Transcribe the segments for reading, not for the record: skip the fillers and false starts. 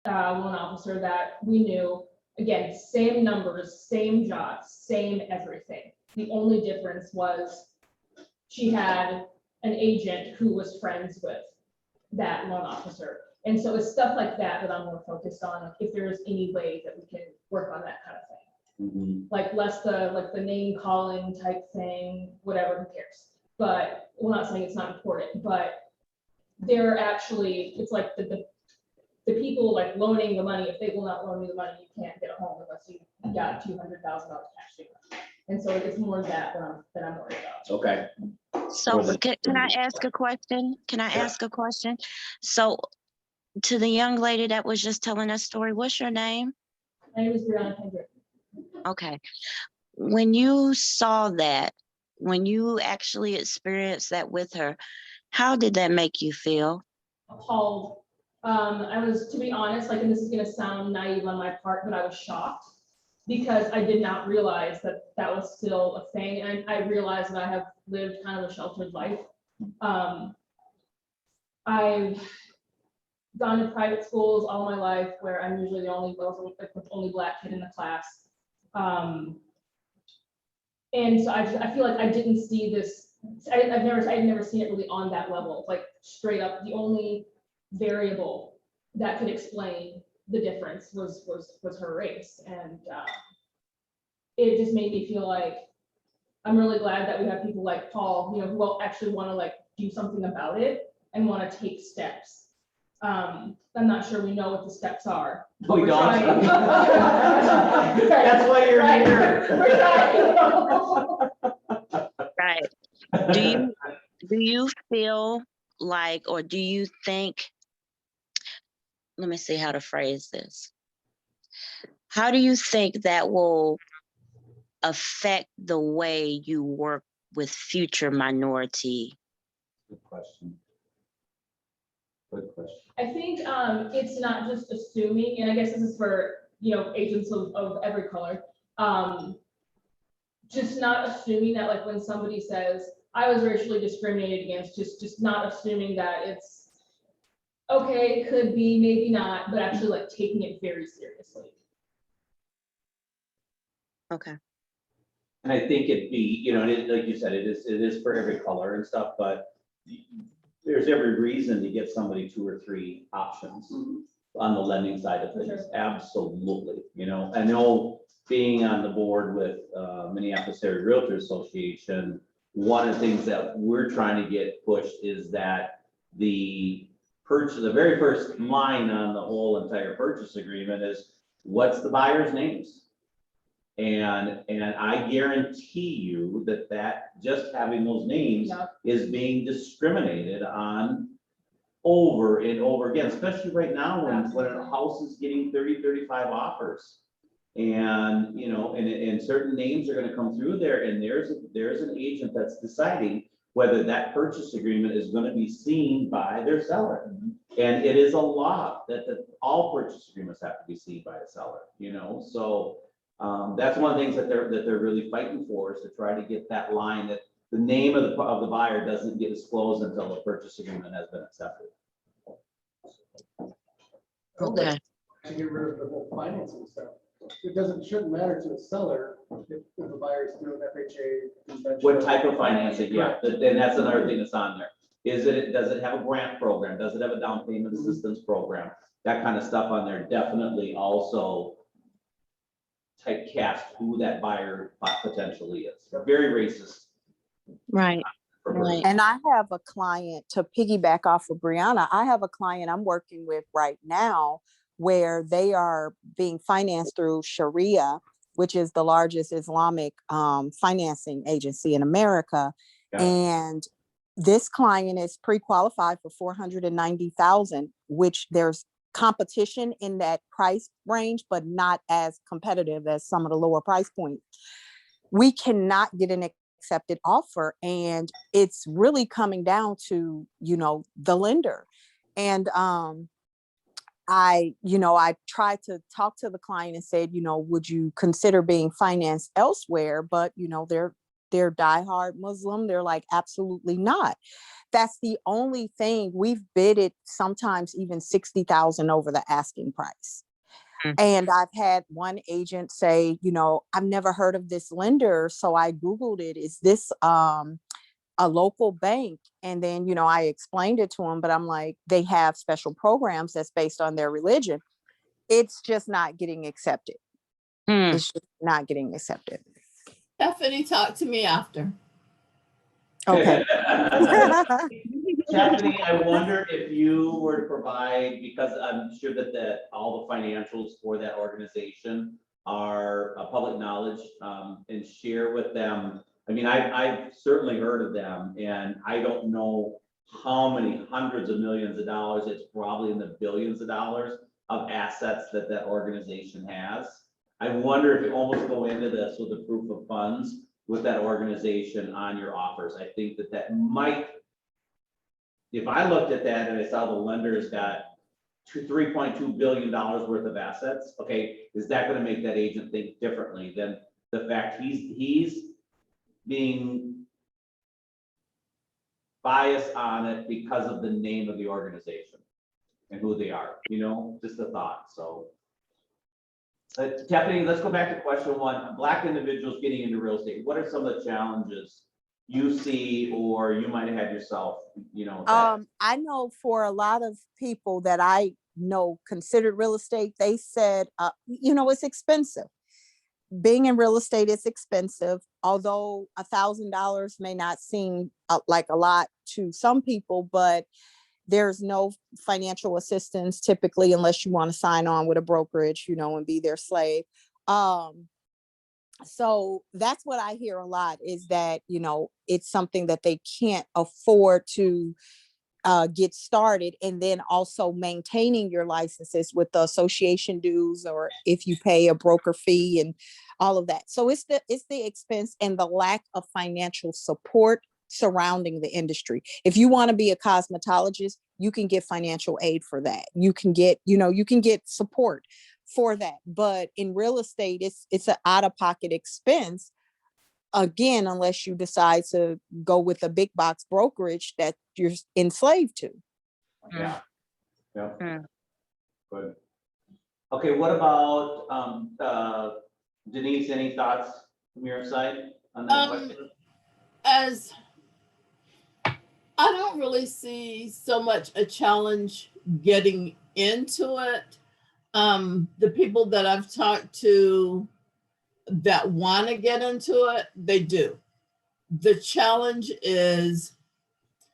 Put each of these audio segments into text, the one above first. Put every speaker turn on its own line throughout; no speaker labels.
loan officer that we knew. Again, same numbers, same jobs, same everything. The only difference was she had an agent who was friends with that loan officer. And so it's stuff like that that I'm more focused on, like if there's any way that we can work on that kind of thing. Like less the name calling type thing, whatever, who cares? But we're not saying it's not important, but they're actually, it's like the people like loaning the money, if they will not loan you the money, you can't get a home unless you got $200,000 cash to you. And so it's more that I'm worried about.
Okay.
So can I ask a question? Can I ask a question? So to the young lady that was just telling us story, what's your name?
My name is Brianna Kendrick.
Okay. When you saw that, when you actually experienced that with her, how did that make you feel?
Appalled. I was, to be honest, like, and this is gonna sound naive on my part, but I was shocked because I did not realize that that was still a thing. And I realized that I have lived kind of a sheltered life. I've gone to private schools all my life where I'm usually the only Black kid in the class. And so I feel like I didn't see this. I've never seen it really on that level, like straight up. The only variable that could explain the difference was her race, and it just made me feel like I'm really glad that we have people like Paul, who will actually want to like do something about it and want to take steps. I'm not sure we know what the steps are.
No, we don't. That's why you're here.
Right. Do you feel like, or do you think, let me see how to phrase this. How do you think that will affect the way you work with future minority?
Good question. Good question.
I think it's not just assuming, and I guess this is for agents of every color. Just not assuming that, like, when somebody says I was racially discriminated against, just not assuming that it's okay, it could be, maybe not, but actually like taking it very seriously.
Okay.
And I think it'd be, like you said, it is for every color and stuff, but there's every reason to give somebody 2 or 3 options on the lending side of things.
Sure.
Absolutely. I know being on the board with Minneapolis Area Realtor Association, one of the things that we're trying to get pushed is that the very first line on the whole entire purchase agreement is what's the buyer's names. And I guarantee you that just having those names is being discriminated on over and over again, especially right now when a house is getting 30, 35 offers. And, and certain names are going to come through there, and there's an agent that's deciding whether that purchase agreement is going to be seen by their seller. And it is a law that all purchase agreements have to be seen by a seller, so that's one of the things that they're really fighting for, is to try to get that line that the name of the buyer doesn't get disclosed until the purchase agreement has been accepted.
Okay.
To get rid of the whole financing stuff. Shouldn't matter to the seller if the buyer's doing FHA.
What type of financing? Yeah, and that's another thing that's on there. Does it have a grant program? Does it have a down payment assistance program? That kind of stuff on there definitely also typecast who that buyer potentially is. They're very racist.
Right. Right.
And I have a client, to piggyback off of Brianna, I have a client I'm working with right now where they are being financed through Sharia, which is the largest Islamic financing agency in America.
Yeah.
And this client is pre-qualified for $490,000, which there's competition in that price range, but not as competitive as some of the lower price points. We cannot get an accepted offer, and it's really coming down to the lender. And I tried to talk to the client and said, would you consider being financed elsewhere? But they're they're diehard Muslim. They're like, absolutely not. That's the only thing. We've bidded sometimes even 60,000 over the asking price.
Mm.
And I've had one agent say, I've never heard of this lender. So I Googled it. Is this a local bank? And then, I explained it to him, but I'm like, they have special programs that's based on their religion. It's just not getting accepted.
Hmm.
It's just not getting accepted.
Stephanie, talk to me after.
Okay.
Stephanie, I wonder if you were to provide, because I'm sure that all the financials for that organization are public knowledge, and share with them. I mean, I've certainly heard of them, and I don't know how many hundreds of millions of dollars, it's probably in the billions of dollars of assets that organization has. I wonder if you almost go into this with a proof of funds with that organization on your offers. I think that might, if I looked at that and I saw the lender's got $3.2 billion worth of assets, okay, is that gonna make that agent think differently than the fact he's being biased on it because of the name of the organization and who they are, just a thought, so. Tiffany, let's go back to question one. Black individuals getting into real estate, what are some of the challenges you see or you might have had yourself,
I know for a lot of people that I know considered real estate, they said, it's expensive. Being in real estate is expensive, although $1,000 may not seem like a lot to some people, but there's no financial assistance typically unless you want to sign on with a brokerage, and be their slave. So that's what I hear a lot is that, it's something that they can't afford to get started, and then also maintaining your licenses with the association dues, or if you pay a broker fee and all of that. So it's the expense and the lack of financial support surrounding the industry. If you want to be a cosmetologist, you can get financial aid for that. You can get support for that. But in real estate, it's an out-of-pocket expense. Again, unless you decide to go with a big box brokerage that you're enslaved to.
yeah. Yeah.
Mm.
Good. Okay, what about, Denise, any thoughts from your side on that question?
As I don't really see so much a challenge getting into it. The people that I've talked to that want to get into it, they do. The challenge is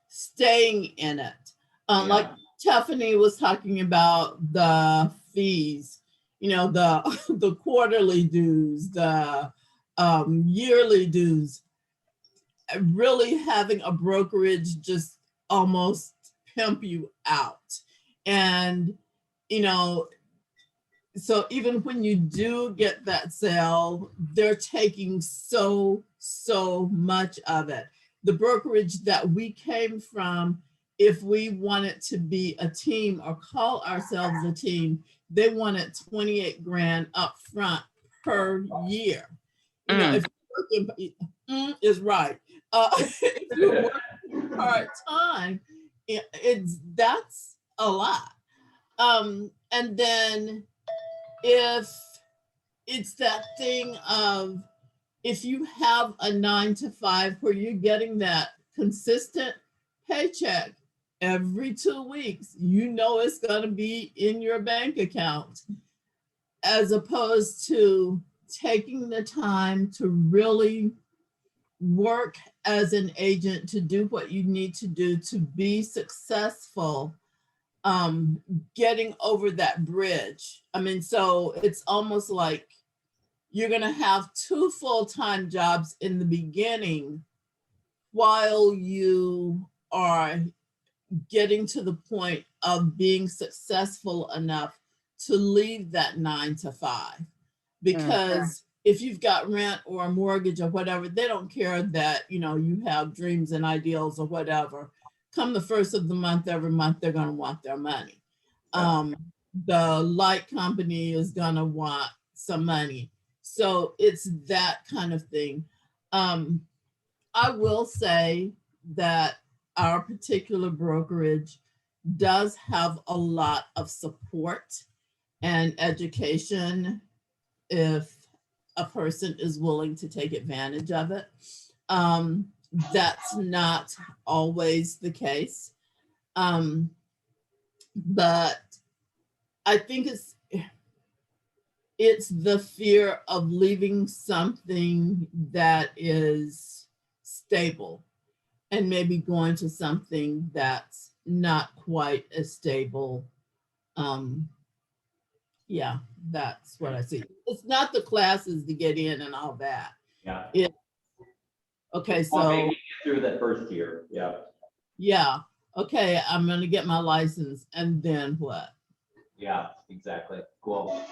staying in it. Like Tiffany was talking about the fees, the quarterly dues, the yearly dues. Really having a brokerage just almost pimp you out. And, so even when you do get that sale, they're taking so much of it. The brokerage that we came from, if we wanted to be a team or call ourselves a team, they wanted 28 grand up front per year. If you're working, is right. If you're working part-time, that's a lot. And then if it's that thing of, if you have a 9-to-5 where you're getting that consistent paycheck every 2 weeks, it's going to be in your bank account, as opposed to taking the time to really work as an agent to do what you need to do to be successful, getting over that bridge. I mean, so it's almost like you're going to have 2 full-time jobs in the beginning while you are getting to the point of being successful enough to leave that 9-to-5. Because if you've got rent or a mortgage or whatever, they don't care that, you have dreams and ideals or whatever. Come the first of the month, every month, they're going to want their money. The light company is going to want some money. So it's that kind of thing. I will say that our particular brokerage does have a lot of support and education if a person is willing to take advantage of it. That's not always the case. But I think it's the fear of leaving something that is stable and maybe going to something that's not quite as stable. Yeah, that's what I see. It's not the classes to get in and all that.
Yeah.
Okay,
Or
so
maybe get through that first year, yeah.
yeah, okay, I'm gonna get my license and then what?
Yeah, exactly. Cool.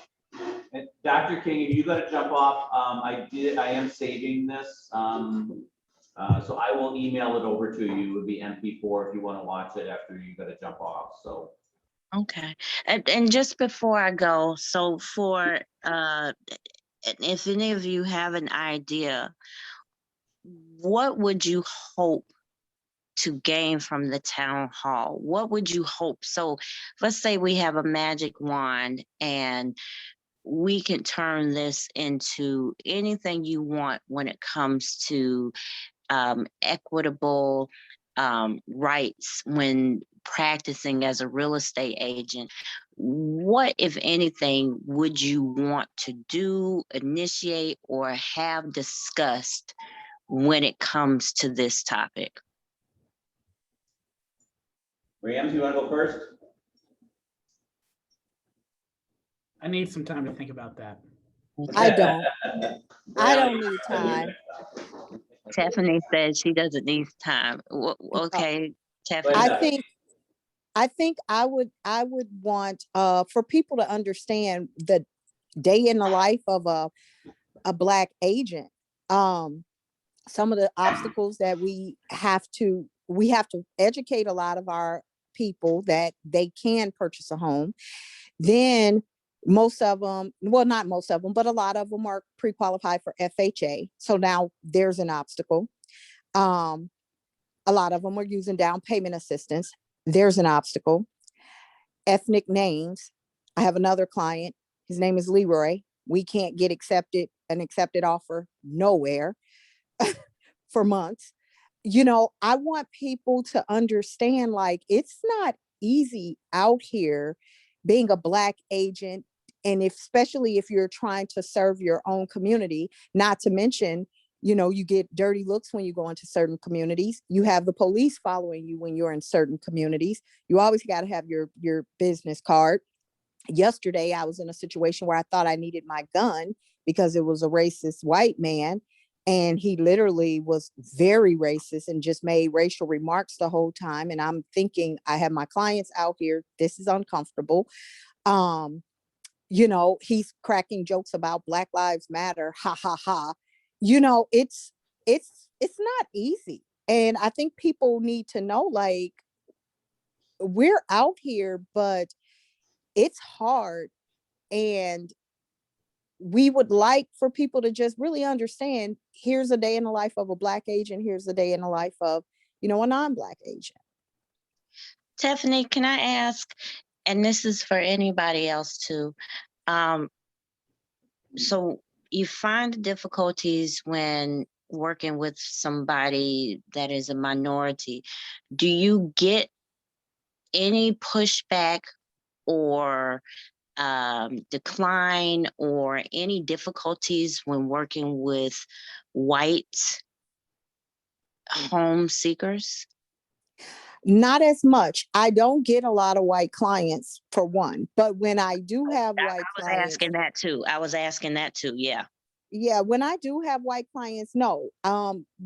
And Dr. King, if you gotta jump off, I am saving this. So I will email it over to you. It would be MP4 if you want to watch it after you gotta jump off, so.
Okay. And just before I go, so for if any of you have an idea, what would you hope to gain from the town hall? What would you hope? So let's say we have a magic wand and we can turn this into anything you want when it comes to equitable rights when practicing as a real estate agent. What, if anything, would you want to do, initiate, or have discussed when it comes to this topic?
Rams, you wanna go first?
I need some time to think about that.
I don't. I don't need time.
Tiffany said she doesn't need time. Okay, Tiffany.
I think I would want for people to understand the day in the life of a Black agent. Some of the obstacles that we have to educate a lot of our people that they can purchase a home. Then most of them, well, not most of them, but a lot of them are pre-qualified for FHA. So now there's an obstacle. A lot of them are using down payment assistance. There's an obstacle. Ethnic names. I have another client. His name is Leroy. We can't get an accepted offer nowhere for months. You know, I want people to understand, like, it's not easy out here being a Black agent. And especially if you're trying to serve your own community, not to mention, you know, you get dirty looks when you go into certain communities. You have the police following you when you're in certain communities. You always got to have your business card. Yesterday, I was in a situation where I thought I needed my gun because it was a racist white man. And he literally was very racist and just made racial remarks the whole time. And I'm thinking, I have my clients out here. This is uncomfortable. You know, he's cracking jokes about Black Lives Matter. Ha ha ha. You know, it's not easy. And I think people need to know, like, we're out here, but it's hard. And we would like for people to just really understand, here's a day in the life of a Black agent. Here's a day in the life of, you know, a non-Black agent.
Tiffany, can I ask, and this is for anybody else too, so you find difficulties when working with somebody that is a minority. Do you get any pushback or decline or any difficulties when working with white home seekers?
Not as much. I don't get a lot of white clients, for one, but when I do have white
I was
clients,
asking that too. I was asking that too. Yeah.
yeah, when I do have white clients, no.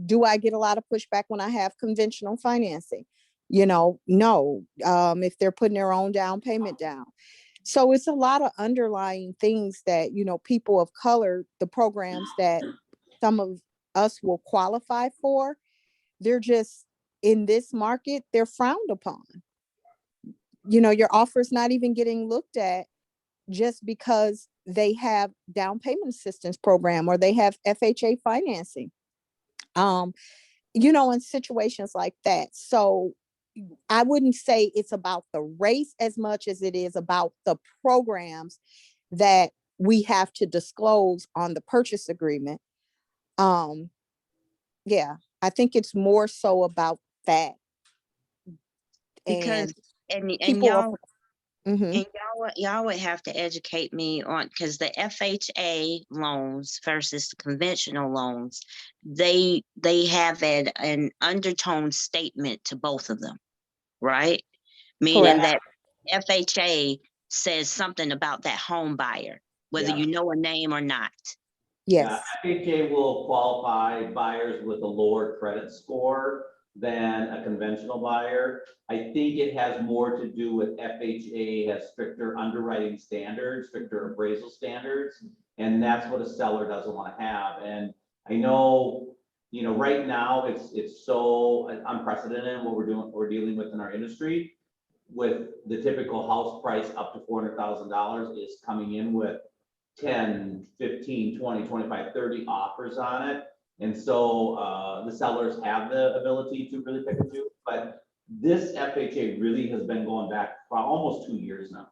Do I get a lot of pushback when I have conventional financing? You know, no. If they're putting their own down payment down. So it's a lot of underlying things that, you know, people of color, the programs that some of us will qualify for, they're just, in this market, they're frowned upon. You know, your offer's not even getting looked at just because they have down payment assistance program or they have FHA financing. in situations like that. So I wouldn't say it's about the race as much as it is about the programs that we have to disclose on the purchase agreement. Um, yeah, I think it's more so about that.
Because,
And
and
people are,
y'all,
mhm,
and y'all would have to educate me on, because the FHA loans versus the conventional loans, they have an undertone statement to both of them, right? Meaning
correct.
that FHA says something about that home buyer, whether
Yeah.
you know a name or not.
Yeah,
Yes,
FHA will qualify buyers with a lower credit score than a conventional buyer. I think it has more to do with FHA has stricter underwriting standards, stricter appraisal standards, and that's what a seller doesn't want to have. And I know, right now it's so unprecedented what we're dealing with in our industry. With the typical house price up to $400,000 is coming in with 10, 15, 20, 25, 30 offers on it. And so the sellers have the ability to really pick and choose, but this FHA really has been going back for almost 2 years now.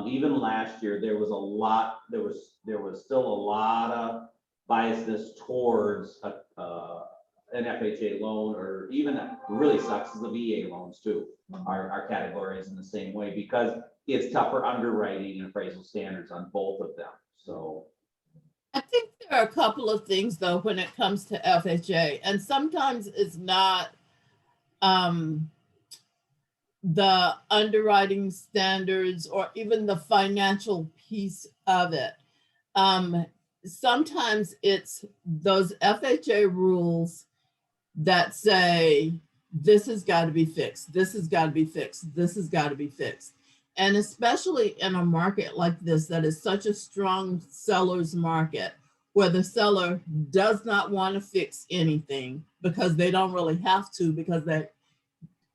Even last year, there was still a lot of biasness towards an FHA loan, or even really sucks is the VA loans too. Our category is in the same way because it's tougher underwriting and appraisal standards on both of them. So,
I think there are a couple of things though when it comes to FHA, and sometimes it's not the underwriting standards or even the financial piece of it. Sometimes it's those FHA rules that say this has got to be fixed, this has got to be fixed, this has got to be fixed. And especially in a market like this, that is such a strong seller's market, where the seller does not want to fix anything because they don't really have to, because they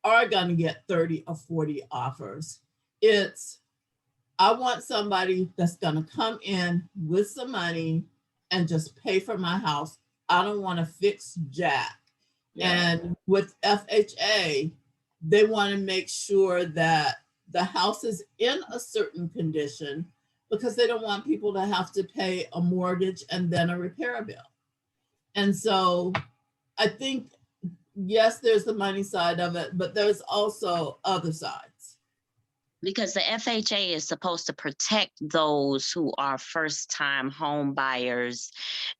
are going to get 30 or 40 offers. I want somebody that's going to come in with some money and just pay for my house. I don't want to fix jack.
yeah.
And with FHA, they want to make sure that the house is in a certain condition, because they don't want people to have to pay a mortgage and then a repair bill. And so I think, yes, there's the money side of it, but there's also other sides.
Because the FHA is supposed to protect those who are first-time home buyers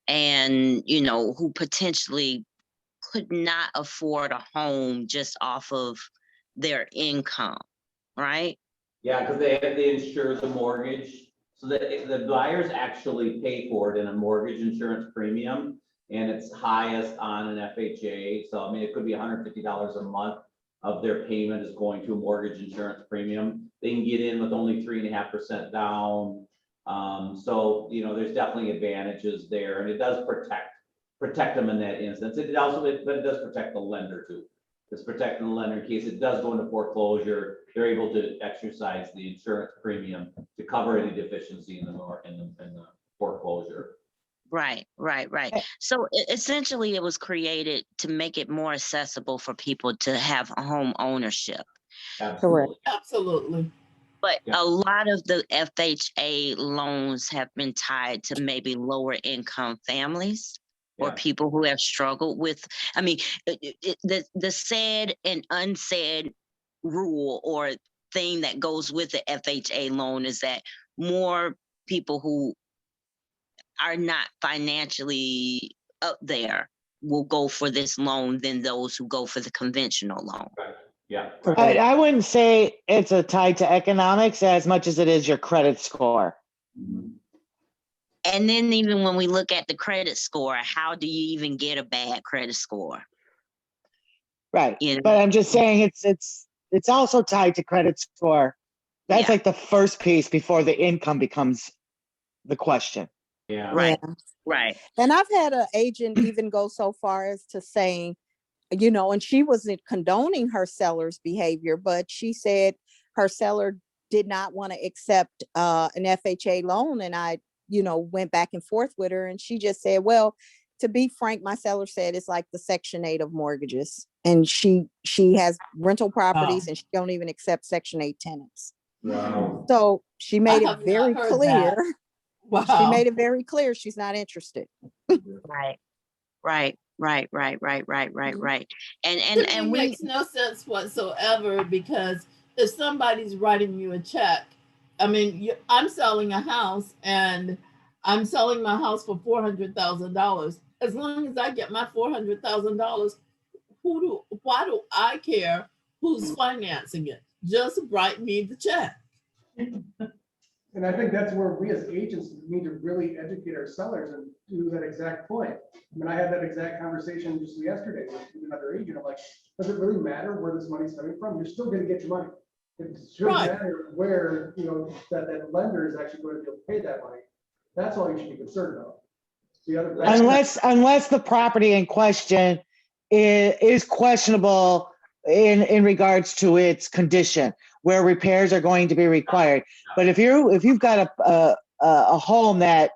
and, who potentially could not afford a home just off of their income, right?
Yeah, because they insure the mortgage. So the buyers actually pay for it in a mortgage insurance premium, and it's highest on an FHA. So I mean, it could be $150 a month of their payment is going to a mortgage insurance premium. They can get in with only 3.5% down. So there's definitely advantages there, and it does protect them in that instance. But it does protect the lender too. It's protecting the lender in case it does go into foreclosure. They're able to exercise the insurance premium to cover any deficiency in the foreclosure.
Right. So essentially, it was created to make it more accessible for people to have a home ownership.
Absolutely.
Absolutely.
But
Yeah.
a lot of the FHA loans have been tied to maybe lower income families or
Yeah.
people who have struggled with, I mean, the said and unsaid rule or thing that goes with the FHA loan is that more people who are not financially up there will go for this loan than those who go for the conventional loan.
Right. Yeah.
I wouldn't say it's a tied to economics as much as it is your credit score.
Mhm.
And then even when we look at the credit score, how do you even get a bad credit score?
Right.
You know?
But I'm just saying it's also tied to credit score. That's
Yeah.
like the first piece before the income becomes the question.
Yeah.
Right.
yeah.
Right.
And I've had an agent even go so far as to saying, and she wasn't condoning her seller's behavior, but she said her seller did not want to accept an FHA loan. And I, went back and forth with her, and she just said, well, to be frank, my seller said it's like the Section 8 of mortgages. And she has rental properties and she don't even accept Section 8 tenants.
Wow.
So she made it
have not
very
heard
clear.
that. Wow.
She made it very clear she's not interested.
Right, right, right, right, right, right, right, right.
To me,
And we,
makes no sense whatsoever, because if somebody's writing you a check, I mean, I'm selling a house and I'm selling my house for $400,000. As long as I get my $400,000, why do I care who's financing it? Just write me the check.
And I think that's where we as agents need to really educate our sellers and do that exact point. I mean, I had that exact conversation just yesterday with another agent. I'm like, does it really matter where this money's coming from? You're still gonna get your money. It should
Right.
matter where, that lender is actually going to be able to pay that money. That's all you should be concerned about. The other.
Unless the property in question is questionable in regards to its condition, where repairs are going to be required. But if you've got a home that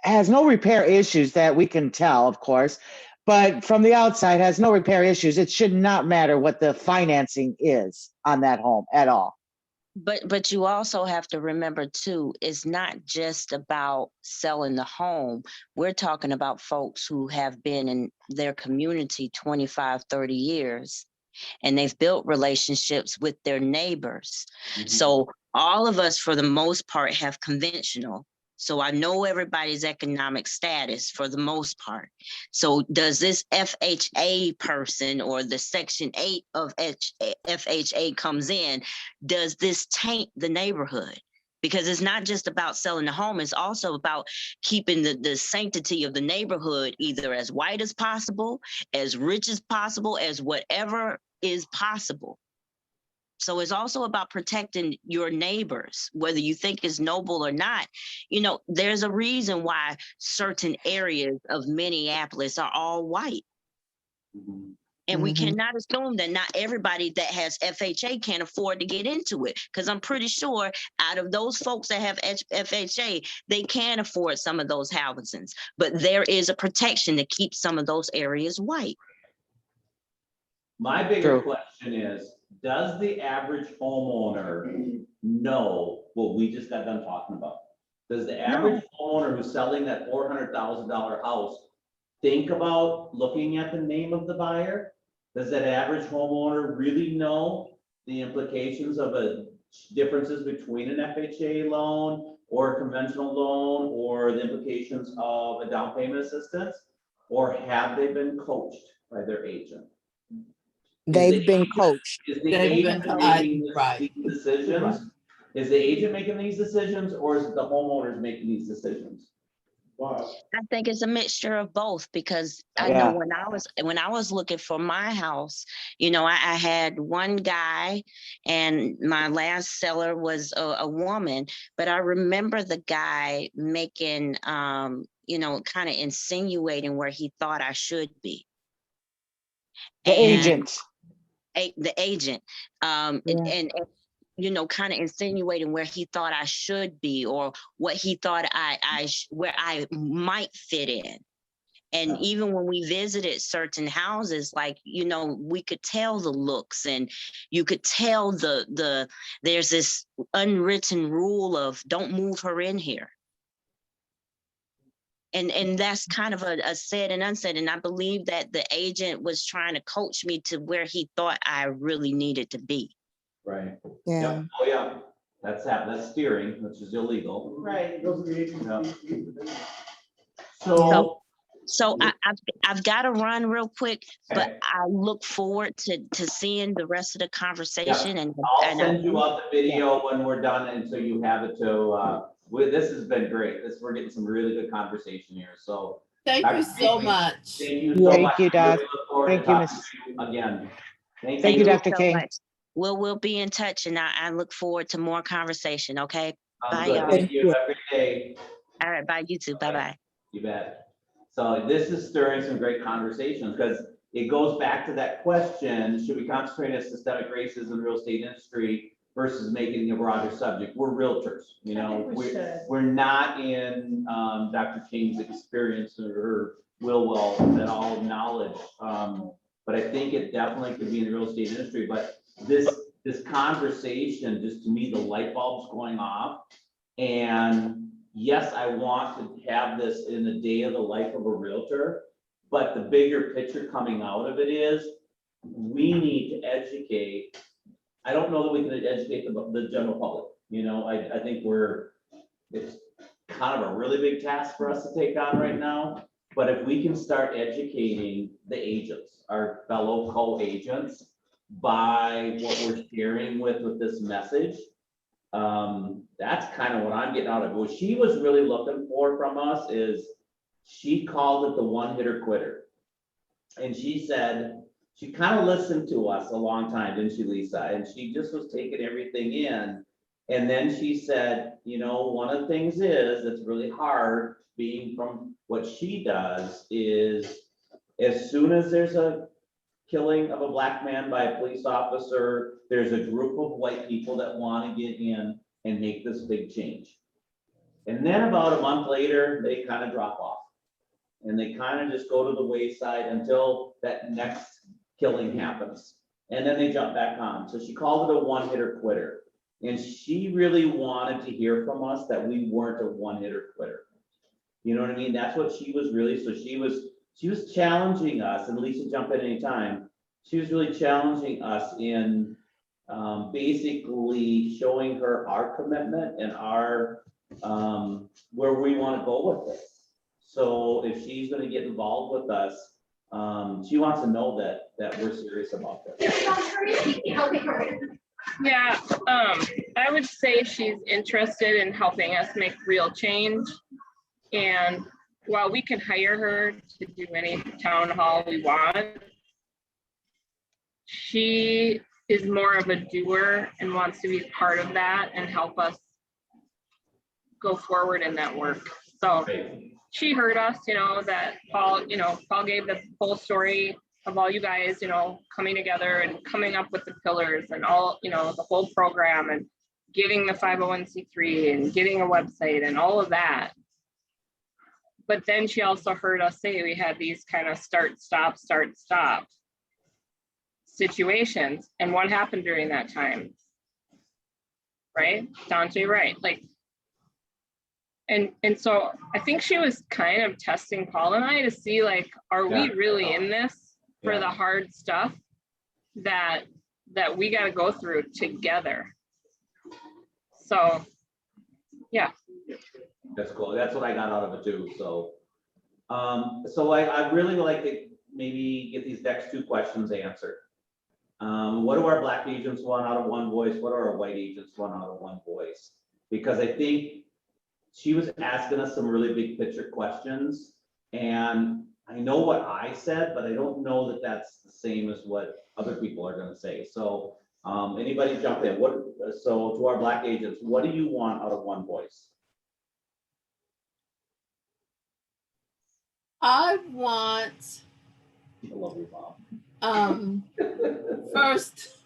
has no repair issues that we can tell, of course, but from the outside has no repair issues, it should not matter what the financing is on that home at all.
but you also have to remember too, it's not just about selling the home. We're talking about folks who have been in their community 25, 30 years, and they've built relationships with their neighbors. So all of us, for the most part, have conventional. So I know everybody's economic status for the most part. So does this FHA person or the Section 8 of FHA comes in, does this taint the neighborhood? Because it's not just about selling the home, it's also about keeping the sanctity of the neighborhood either as white as possible, as rich as possible, as whatever is possible. So it's also about protecting your neighbors, whether you think it's noble or not. There's a reason why certain areas of Minneapolis are all white. And we cannot assume that not everybody that has FHA can afford to get into it. Because I'm pretty sure out of those folks that have FHA, they can afford some of those housings. But there is a protection to keep some of those areas white.
My bigger
True.
question is, does the average homeowner know what we just got done talking about? Does the average homeowner who's selling that $400,000 house think about looking at the name of the buyer? Does that average homeowner really know the implications of differences between an FHA loan or a conventional loan, or the implications of a down payment assistance? Or have they been coached by their agent?
They've been coached.
Is the
They've
agent
been
making
right.
these decisions? Is the agent making these decisions, or is it the homeowners making these decisions?
Wow.
I think it's a mixture of both, because I
Yeah.
know when I was looking for my house, I had one guy and my last seller was a woman, but I remember the guy making, kind of insinuating where he thought I should be.
The agent.
The agent, and kind of insinuating where he thought I should be, or what he thought where I might fit in. And even when we visited certain houses, like, we could tell the looks, and you could tell there's this unwritten rule of don't move her in here. And that's kind of a said and unsaid. And I believe that the agent was trying to coach me to where he thought I really needed to be.
Right.
Yeah.
Yep. Oh, yeah. That's steering, which is illegal.
Right.
Those are the agents.
Yeah.
Yeah.
So I've got to run real quick, but
Okay.
I look forward to seeing the rest of the conversation. And
I'll send you out the video when we're done, and so you have it to, this has been great. We're getting some really good conversation here, so.
Thank you so much.
Thank you so
Thank
much.
you, Doc.
Really look forward
Thank
to
you,
talking
Miss.
to you again.
Thank you, Dr.
so
King.
much. We'll be in touch, and I look forward to more conversation. Okay. Bye,
Good.
y'all.
Thank you. Have a great day.
All right. Bye, you too. Bye-bye.
You bet. So this is stirring some great conversations, because it goes back to that question, should we concentrate on systemic racism in the real estate industry versus making it a broader subject. We're realtors, you
I
know,
think we should.
we're not in, Dr. King's experience or her will at all knowledge. But I think it definitely could be in the real estate industry, but this conversation, just to me, the light bulb's going off. And yes, I want to have this in the day of the life of a realtor, but the bigger picture coming out of it is, we need to educate. I don't know that we can educate the general public, you know, I think it's kind of a really big task for us to take on right now. But if we can start educating the agents, our fellow co-agents, by what we're sharing with this message, that's kind of what I'm getting out of it. What she was really looking for from us is, she called it the one-hitter quitter. And she said, she kind of listened to us a long time, didn't she, Lisa? And she just was taking everything in. And then she said, you know, one of the things that's really hard, being from what she does, is as soon as there's a killing of a black man by a police officer, there's a group of white people that want to get in and make this big change. And then about a month later, they kind of drop off. And they kind of just go to the wayside until that next killing happens. And then they jump back on. So she called it a one-hitter quitter. And she really wanted to hear from us that we weren't a one-hitter quitter. You know what I mean? That's what she was really, so she was challenging us, and Lisa, jump in anytime. She was really challenging us in basically showing her our commitment and our where we want to go with this. So if she's going to get involved with us, she wants to know that we're serious about this.
Yeah, I would say she's interested in helping us make real change. And while we can hire her to do any town hall we want, she is more of a doer and wants to be part of that and help us go forward in that work. So she heard us, you know, that Paul gave the whole story of all you guys, you know, coming together and coming up with the pillars and all, you know, the whole program and getting the 501c3 and getting a website and all of that. But then she also heard us say we had these kind of start, stop situations. And what happened during that time? Right? Dante, right? Like, and so I think she was kind of testing Paul and I to see, like, are we really in this for the hard stuff that we got to go through together? So, yeah.
That's cool. That's what I got out of it too. So, I really like to maybe get these next two questions answered. What do our black agents want out of one voice? What do our white agents want out of one voice? Because I think she was asking us some really big picture questions, and I know what I said, but I don't know that that's the same as what other people are going to say. So, anybody jump in? So to our black agents, what do you want out of one voice?
I want,
I love you, Mom.
first,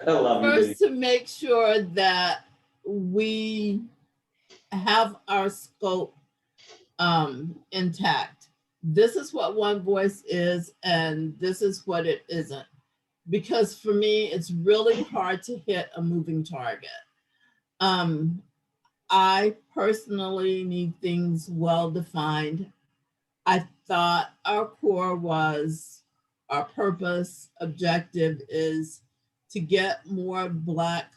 I love you, baby.
to make sure that we have our scope intact. This is what one voice is, and this is what it isn't. Because for me, it's really hard to hit a moving target. I personally need things well defined. I thought our core was, our purpose, objective is to get more Black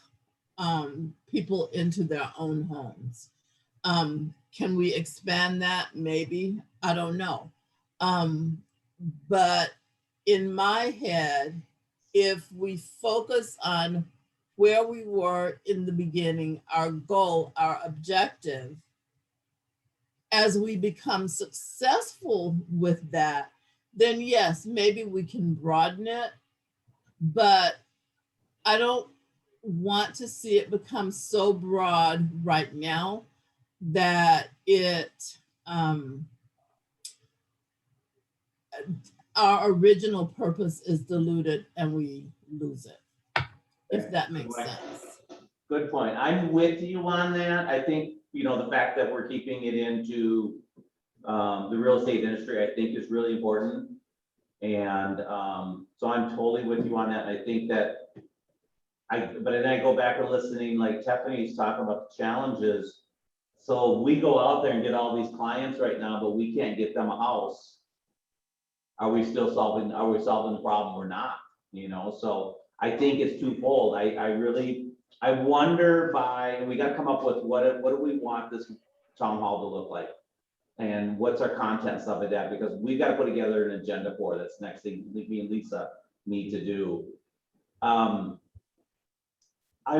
people into their own homes. Can we expand that? Maybe, I don't know. But in my head, if we focus on where we were in the beginning, our goal, our objective, as we become successful with that, then yes, maybe we can broaden it, but I don't want to see it become so broad right now that it, our original purpose is diluted and we lose it, if that makes sense.
Good point. I'm with you on that. I think, the fact that we're keeping it into the real estate industry, I think is really important. And so I'm totally with you on that. I think that but then I go back and listening, like Tiffany's talking about the challenges. So we go out there and get all these clients right now, but we can't get them a house. Are we solving the problem or not? So I think it's twofold. I wonder we gotta come up with what do we want this town hall to look like? And what's our contents of it at, because we've got to put together an agenda for this next thing me and Lisa need to do. I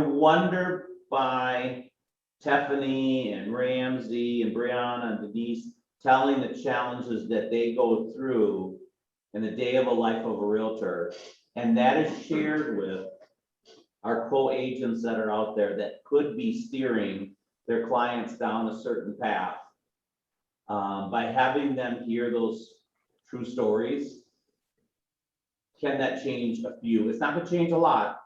wonder by Tiffany and Ramsey and Brianna and Denise telling the challenges that they go through in the day of a life of a realtor, and that is shared with our co-agents that are out there that could be steering their clients down a certain path. By having them hear those true stories, can that change a few? It's not gonna change a lot,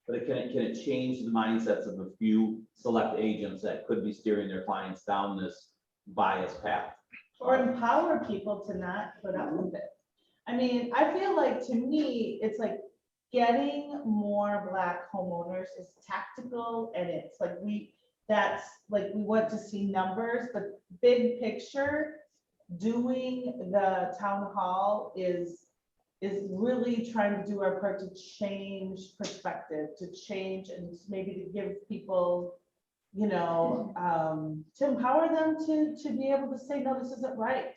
but can it change the mindsets of a few select agents that could be steering their clients down this biased path?
Or empower people to not put up with it. I mean, I feel like, to me, it's like getting more Black homeowners is tactical, and it's like we want to see numbers, but big picture, doing the town hall is really trying to do our part to change perspective, to change and maybe to give people, to empower them to be able to say, no, this isn't right.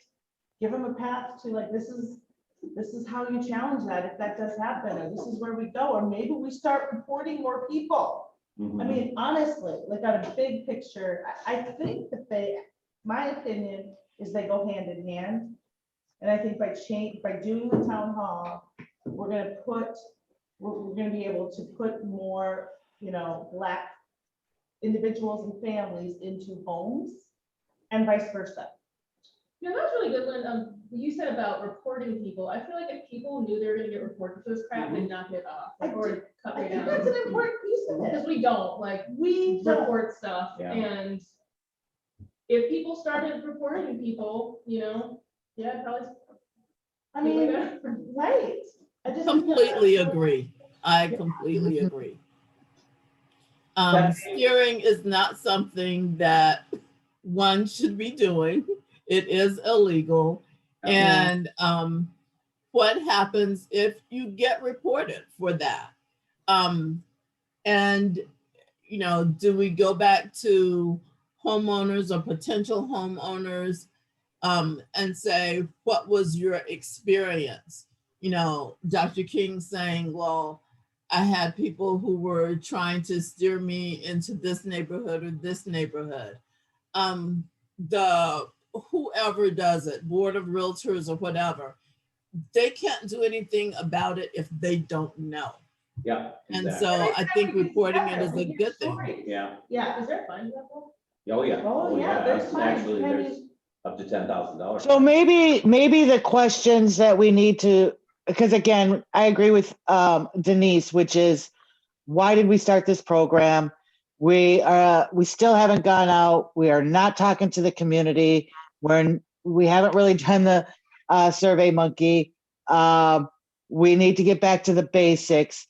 Give them a path to, like, this is how you challenge that if that does happen, or this is where we go, or maybe we start reporting more people. I mean, honestly, like on a big picture, I think that my opinion is they go hand in hand. And I think by doing the town hall, we're gonna be able to put more, Black individuals and families into homes and vice versa.
That was really good, Lynn. You said about reporting people. I feel like if people knew they were gonna get reported for this crap, they'd knock it off, or cut
I
me
think
down.
that's an important piece of
Because
it.
we don't, like,
We don't.
report stuff,
Yeah.
and if people started reporting people, yeah, probably.
I mean, right. I just
Completely agree. I completely agree. Steering is not something that one should be doing. It is illegal. And what happens if you get reported for that? And, do we go back to homeowners or potential homeowners and say, what was your experience? Dr. King saying, well, I had people who were trying to steer me into this neighborhood or this neighborhood. Whoever does it, Board of Realtors or whatever, they can't do anything about it if they don't know.
Yeah.
And
exactly.
so I think reporting it is a good thing.
Yeah.
Yeah.
Is there fines level?
Oh, yeah.
Oh, yeah, there's fines.
Actually,
I
there's
mean-
up to $10,000.
So maybe the questions that we need to, because again, I agree with Denise, which is, why did we start this program? We still haven't gone out. We are not talking to the community. We haven't really done the Survey Monkey. We need to get back to the basics.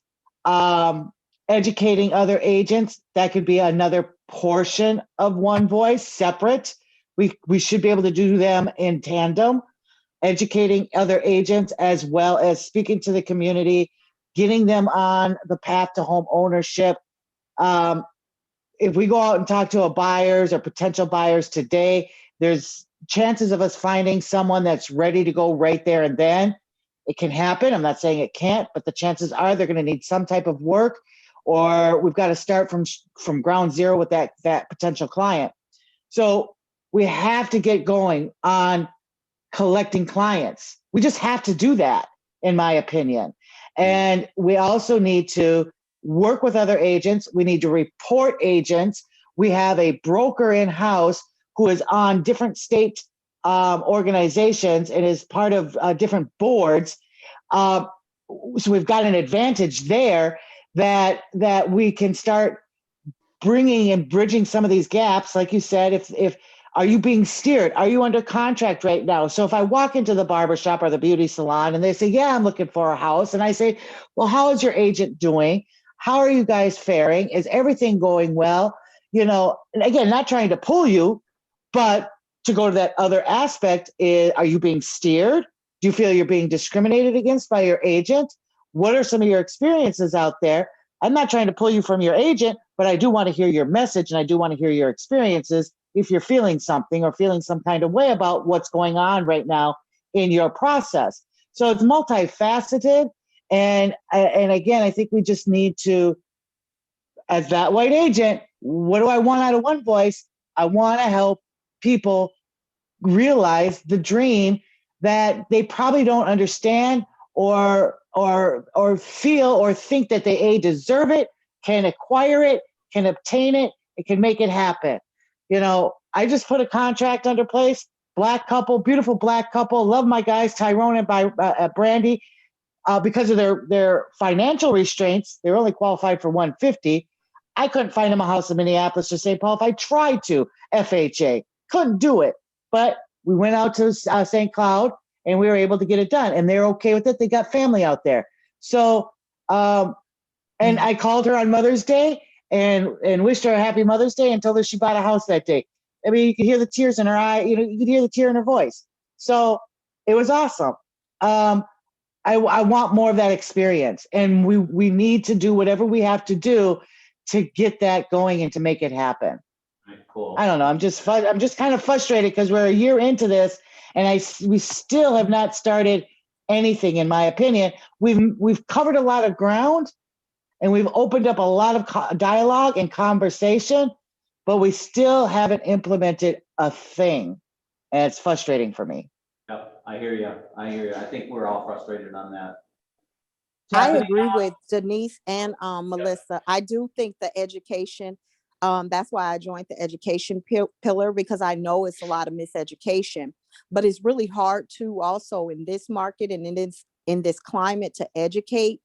Educating other agents, that could be another portion of One Voice, separate. We should be able to do them in tandem, educating other agents as well as speaking to the community, getting them on the path to home ownership. If we go out and talk to buyers or potential buyers today, there's chances of us finding someone that's ready to go right there and then. It can happen. I'm not saying it can't, but the chances are they're going to need some type of work, or we've got to start from ground zero with that potential client. So we have to get going on collecting clients. We just have to do that, in my opinion. And we also need to work with other agents. We need to report agents. We have a broker in-house who is on different state organizations and is part of different boards. So we've got an advantage there that we can start bringing and bridging some of these gaps, like you said, if are you being steered? Are you under contract right now? So if I walk into the barber shop or the beauty salon and they say, yeah, I'm looking for a house. And I say, well, how is your agent doing? How are you guys faring? Is everything going well? You know, and again, not trying to pull you, but to go to that other aspect is, are you being steered? Do you feel you're being discriminated against by your agent? What are some of your experiences out there? I'm not trying to pull you from your agent, but I do want to hear your message and I do want to hear your experiences if you're feeling something or feeling some kind of way about what's going on right now in your process. So it's multifaceted. And again, I think we just need to, as that white agent, what do I want out of One Voice? I want to help people realize the dream that they probably don't understand or feel or think that they deserve it, can acquire it, can obtain it, it can make it happen. You know, I just put a contract under place, Black couple, beautiful Black couple, love my guys, Tyrone and Brandy. Because of their financial restraints, they're only qualified for 150. I couldn't find them a house in Minneapolis or St. Paul if I tried to, FHA. Couldn't do it. But we went out to St. Cloud and we were able to get it done. And they're okay with it. They got family out there. So, and I called her on Mother's Day and wished her a happy Mother's Day and told her she bought a house that day. I mean, you could hear the tears in her eye, you know, you could hear the tear in her voice. So it was awesome. I want more of that experience, and we need to do whatever we have to do to get that going and to make it happen.
Right, cool.
I don't know. I'm just kind of frustrated because we're a year into this, and we still have not started anything. In my opinion, we've covered a lot of ground, and we've opened up a lot of dialogue and conversation, but we still haven't implemented a thing, and it's frustrating for me.
Yep, I hear you. I think we're all frustrated on that.
I
Stephanie,
agree with Denise and Melissa. I do think the education, that's why I joined the education pillar, because I know it's a lot of miseducation, but it's really hard to also in this market and in this climate to educate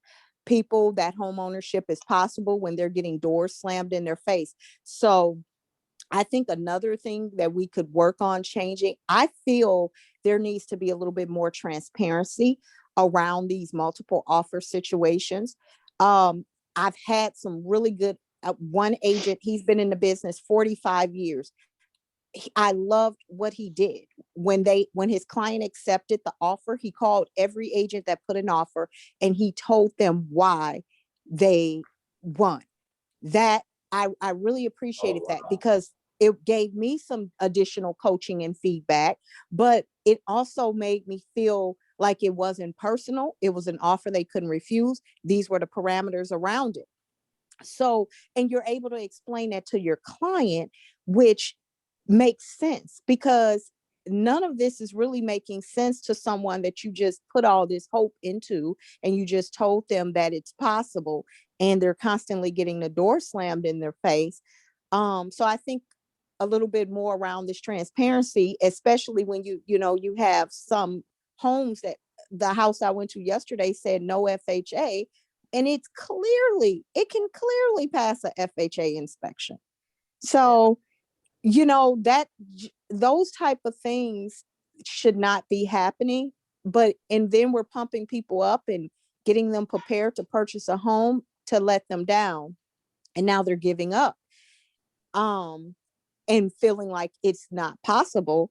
people that home ownership is possible when they're getting doors slammed in their face. So I think another thing that we could work on changing, I feel there needs to be a little bit more transparency around these multiple offer situations. I've had some really good, one agent, he's been in the business 45 years. I loved what he did. When his client accepted the offer, he called every agent that put an offer and he told them why they won. That I really appreciated that because it gave me some additional coaching and feedback, but it also made me feel like it wasn't personal. It was an offer they couldn't refuse. These were the parameters around it. So, and you're able to explain that to your client, which makes sense because none of this is really making sense to someone that you just put all this hope into and you just told them that it's possible and they're constantly getting the door slammed in their face. So I think a little bit more around this transparency, especially when you have some homes that the house I went to yesterday said no FHA, and it can clearly pass a FHA inspection. So, that those type of things should not be happening, and then we're pumping people up and getting them prepared to purchase a home to let them down. And now they're giving up. And feeling like it's not possible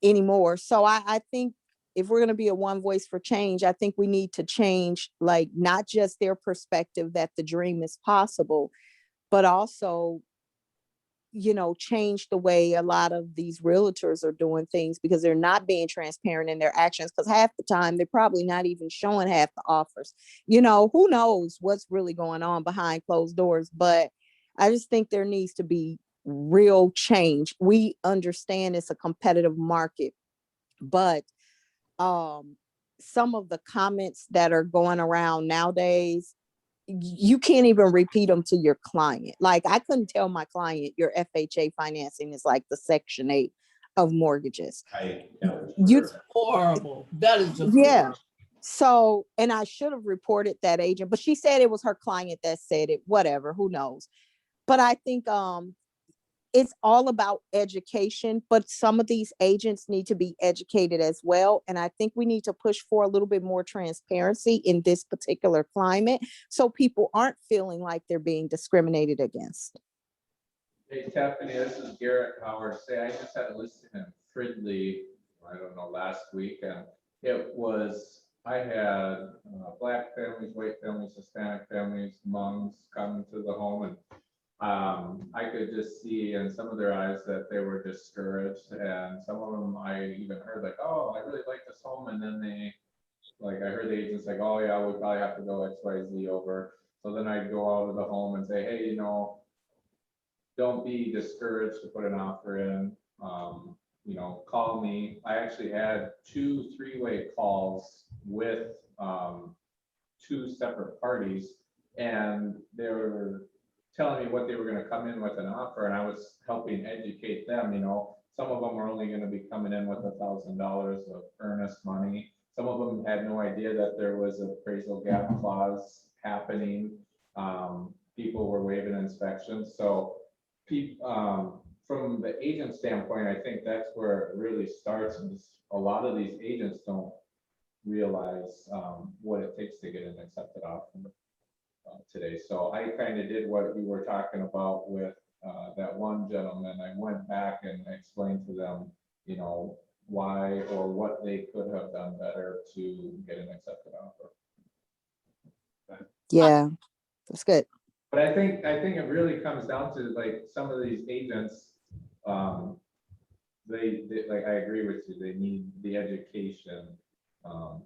anymore. So I think if we're going to be a one voice for change, I think we need to change, like, not just their perspective that the dream is possible, but also, change the way a lot of these realtors are doing things because they're not being transparent in their actions. Because half the time they're probably not even showing half the offers. Who knows what's really going on behind closed doors, but I just think there needs to be real change. We understand it's a competitive market, but some of the comments that are going around nowadays, you can't even repeat them to your client. Like, I couldn't tell my client your FHA financing is like the Section 8 of mortgages.
It's horrible. That is just
Yeah.
horrible.
So, and I should have reported that agent, but she said it was her client that said it, whatever, who knows. But I think it's all about education, but some of these agents need to be educated as well. And I think we need to push for a little bit more transparency in this particular climate so people aren't feeling like they're being discriminated against.
Hey Stephanie, this is Garrett Howard. Say, I just had a listing in Fridley, I don't know, last week, and it was, I had black families, white families, Hispanic families, Hmongs come to the home, and I could just see in some of their eyes that they were discouraged, and some of them I even heard like, oh, I really like this home, and then they, like, I heard the agents like, oh yeah, we probably have to go XYZ over. So then I'd go out of the home and say, hey, you know, don't be discouraged to put an offer in. You know, call me. I actually had 2 3-way calls with 2 separate parties, and they were telling me what they were going to come in with an offer, and I was helping educate them. You know, some of them were only going to be coming in with $1,000 of earnest money. Some of them had no idea that there was an appraisal gap clause happening. People were waiving inspections, so from the agent standpoint, I think that's where it really starts. And a lot of these agents don't realize what it takes to get an accepted offer today. So I kind of did what you were talking about with that one gentleman. I went back and explained to them, you know, why or what they could have done better to get an accepted offer.
Yeah, that's good.
But I think it really comes down to like some of these agents, they like, I agree with you, they need the education of.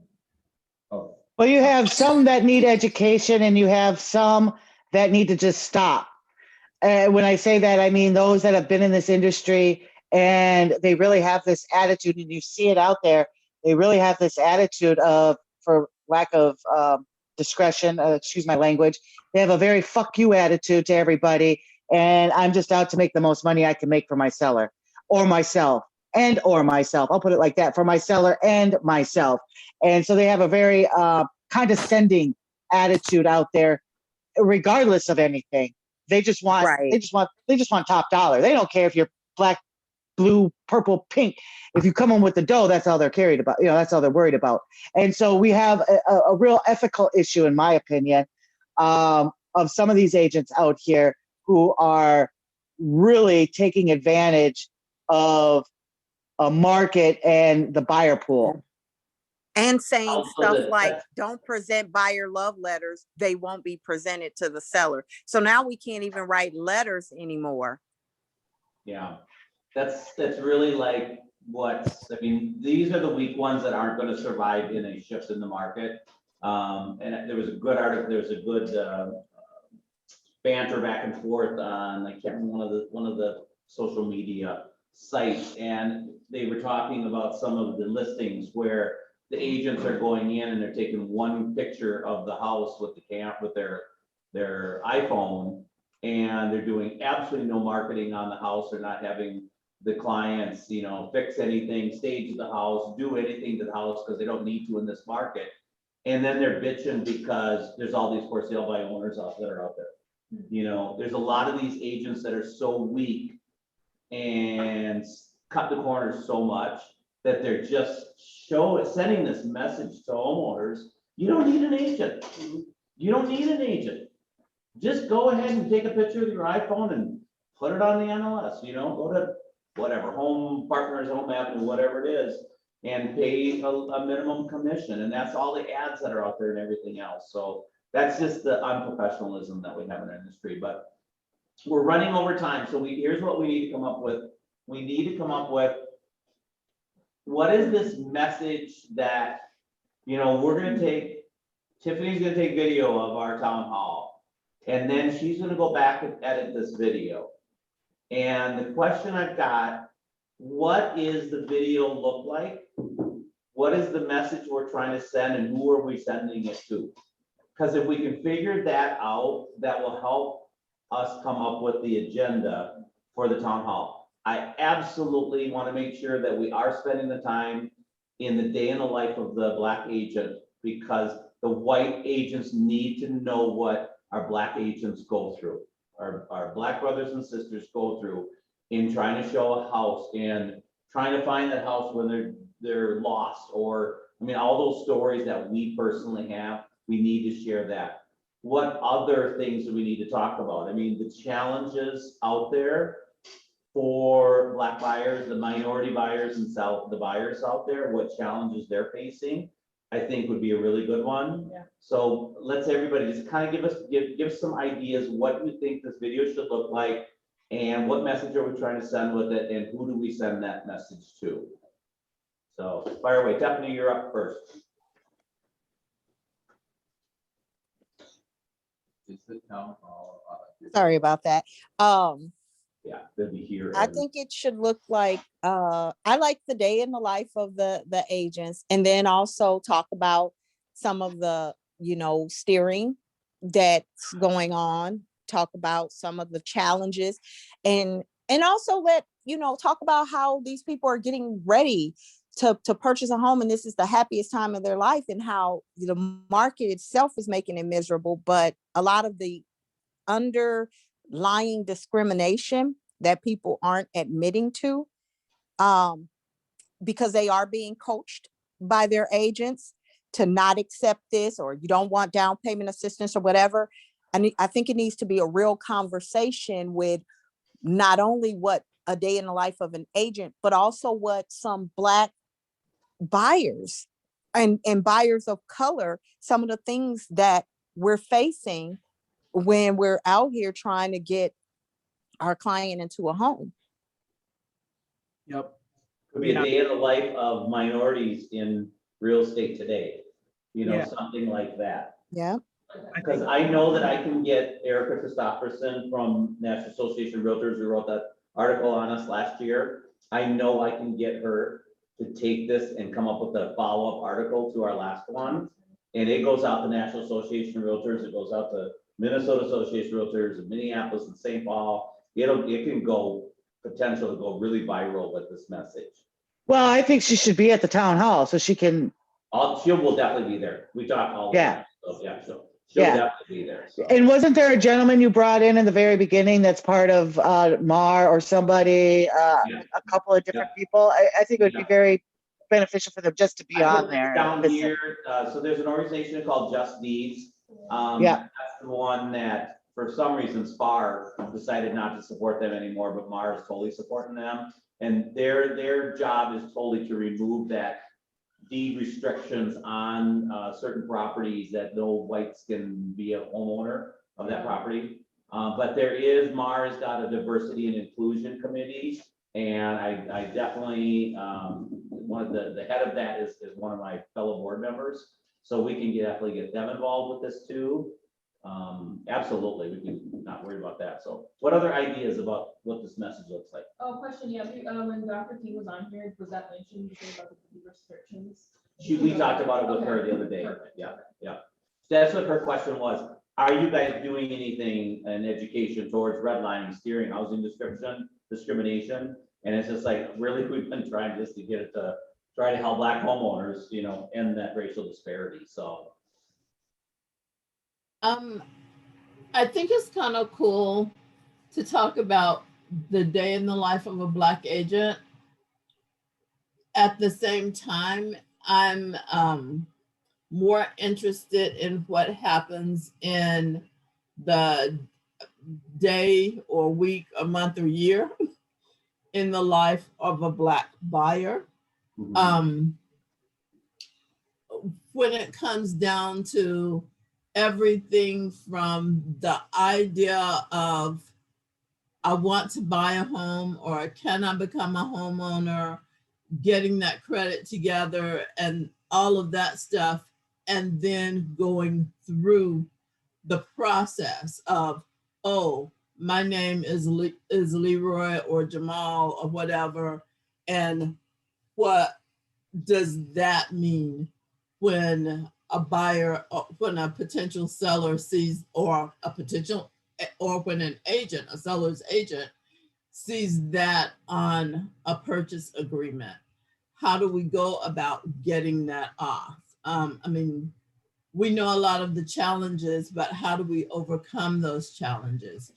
Well, you have some that need education and you have some that need to just stop. When I say that, I mean those that have been in this industry and they really have this attitude, and you see it out there. They really have this attitude of, for lack of discretion, excuse my language, they have a very fuck you attitude to everybody. And I'm just out to make the most money I can make for my seller or myself or myself. I'll put it like that, for my seller and myself. And so they have a very condescending attitude out there, regardless of anything. They just want,
Right.
they just want top dollar. They don't care if you're black, blue, purple, pink. If you come in with the dough, that's all they're carried about. You know, that's all they're worried about. And so we have a real ethical issue, in my opinion, of some of these agents out here who are really taking advantage of a market and the buyer pool.
And saying
Also
stuff
that-
like, don't present buyer love letters, they won't be presented to the seller. So now we can't even write letters anymore.
Yeah, that's really like I mean, these are the weak ones that aren't gonna survive in a shift in the market. And there was a good article, there was a good banter back and forth on, I can't remember, one of the social media sites, and they were talking about some of the listings where the agents are going in and they're taking one picture of the house with their iPhone, and they're doing absolutely no marketing on the house. They're not having the clients, you know, fix anything, stage the house, do anything to the house, because they don't need to in this market. And then they're bitching because there's all these for sale by owners that are out there. You know, there's a lot of these agents that are so weak and cut the corners so much that they're just sending this message to homeowners. You don't need an agent. You don't need an agent. Just go ahead and take a picture with your iPhone and put it on the MLS, you know, go to whatever, Home Partners, Home Avenue, whatever it is, and pay a minimum commission. And that's all the ads that are out there and everything else. So that's just the unprofessionalism that we have in our industry. But we're running over time. So here's what we need to come up with. We need to come up with, what is this message that, you know, Tiffany's gonna take video of our town hall, and then she's gonna go back and edit this video. And the question I've got, what is the video look like? What is the message we're trying to send, and who are we sending it to? Because if we can figure that out, that will help us come up with the agenda for the town hall. I absolutely want to make sure that we are spending the time in the day in the life of the black agent, because the white agents need to know what our black agents go through. our black brothers and sisters go through in trying to show a house and trying to find that house when they're lost, or, I mean, all those stories that we personally have, we need to share that. What other things do we need to talk about? I mean, the challenges out there for black buyers, the minority buyers and the buyers out there, what challenges they're facing, I think would be a really good one.
Yeah.
So let's everybody just kind of give some ideas, what you think this video should look like, and what message are we trying to send with it, and who do we send that message to? So fire away. Stephanie, you're up first.
Is the town hall?
Sorry about that.
Yeah, they'll be here.
I
and-
think it should look like, I like the day in the life of the agents, and then also talk about some of the, steering that's going on, talk about some of the challenges, and also talk about how these people are getting ready to purchase a home, and this is the happiest time of their life, and how the market itself is making it miserable, but a lot of the underlying discrimination that people aren't admitting to, because they are being coached by their agents to not accept this, or you don't want down payment assistance or whatever. I think it needs to be a real conversation with not only what a day in the life of an agent, but also what some Black buyers and buyers of color, some of the things that we're facing when we're out here trying to get our client into a home.
Yep.
Could be a day in the life of minorities in real estate today,
Yeah.
something like that.
Yeah.
Because I know that I can get Erica Christopherson from National Association of Realtors, who wrote that article on us last year. I know I can get her to take this and come up with a follow-up article to our last one. And it goes out to National Association of Realtors, it goes out to Minnesota Association of Realtors, and Minneapolis and St. Paul. It can go, potential to go really viral with this message.
Well, I think she should be at the town hall so she can,
She will definitely be there. We talk all the
Yeah.
time. So, yeah, she'll
Yeah.
definitely be there. So.
and wasn't there a gentleman you brought in the very beginning that's part of MAR or somebody,
Yeah.
a couple of different people? I think it would be
Yeah.
very beneficial for them just to be
I put
on there.
Down
Listen.
here, so there's an organization called Just Deeds.
Yeah.
That's the one that, for some reason, SPAR decided not to support them anymore, but MAR is totally supporting them. And their job is totally to remove that deed restrictions on certain properties, that no whites can be a homeowner of that property. But MAR has got a diversity and inclusion committee, and I definitely, one of the head of that is one of my fellow board members. So we can definitely get them involved with this too. Absolutely, we can not worry about that. So what other ideas about what this message looks like?
Oh, question, yeah, when Dr. King was on here, was that mentioned about the restrictions?
We talked about it with her the other day.
Perfect.
Yeah. That's what her question was. Are you guys doing anything in education towards redlining, steering, housing discrimination? And it's just like, really, we've been trying just to get it to try to help Black homeowners, end that racial disparity. So.
I think it's kind of cool to talk about the day in the life of a Black agent. At the same time, I'm more interested in what happens in the day or week, a month or year in the life of a Black buyer. When it comes down to everything from the idea of I want to buy a home, or can I become a homeowner, getting that credit together and all of that stuff, and then going through the process of, oh, my name is Leroy or Jamal or whatever, and what does that mean when a buyer, when a potential seller sees, or when an agent, a seller's agent, sees that on a purchase agreement? How do we go about getting that off? I mean, we know a lot of the challenges, but how do we overcome those challenges?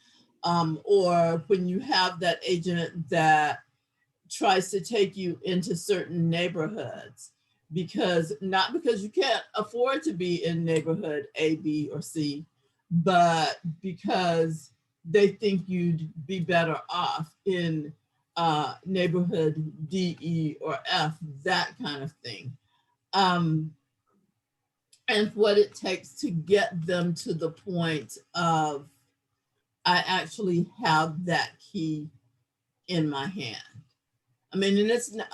or when you have that agent that tries to take you into certain neighborhoods not because you can't afford to be in neighborhood A, B, or C, but because they think you'd be better off in neighborhood D, E, or F, that kind of thing. And what it takes to get them to the point of, I actually have that key in my hand. I mean, and it's not,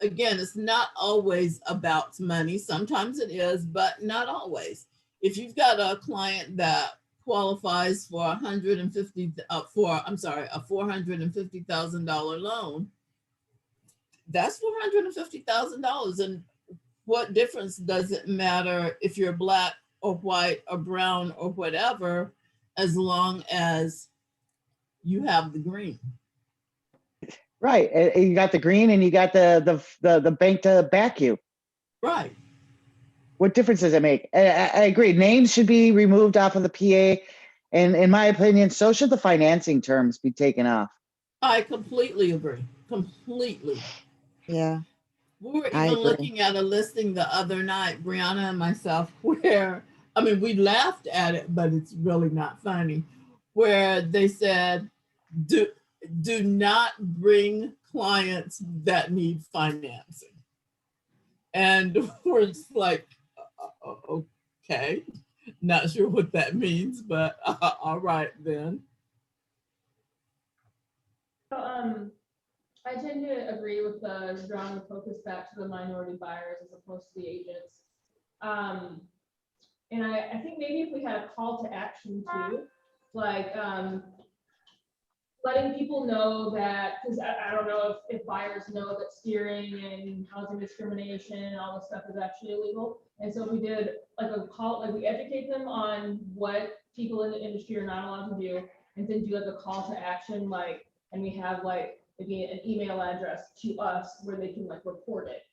again, it's not always about money. Sometimes it is, but not always. If you've got a client that qualifies for a $450,000 loan, that's $450,000. And what difference does it matter if you're Black or white or brown or whatever, as long as you have the green?
Right, you got the green and you got the bank to back you.
Right.
What difference does it make? I agree, names should be removed off of the PA, and in my opinion, so should the financing terms be taken off.
I completely agree, completely.
Yeah,
We were
I
even
agree.
looking at a listing the other night, Brianna and myself, where, I mean, we laughed at it, but it's really not funny, where they said, do not bring clients that need financing. And we're just like, okay, not sure what that means, but all right then.
So, I tend to agree with the drawing the focus back to the minority buyers as opposed to the agents. And I think maybe if we had a call to action too, like, letting people know that, because I don't know if buyers know that steering and housing discrimination and all this stuff is actually illegal. And so we did like a call, like we educate them on what people in the industry are not allowed to do, and then do like a call to action, like, and we have like maybe an email address to us where they can like report it,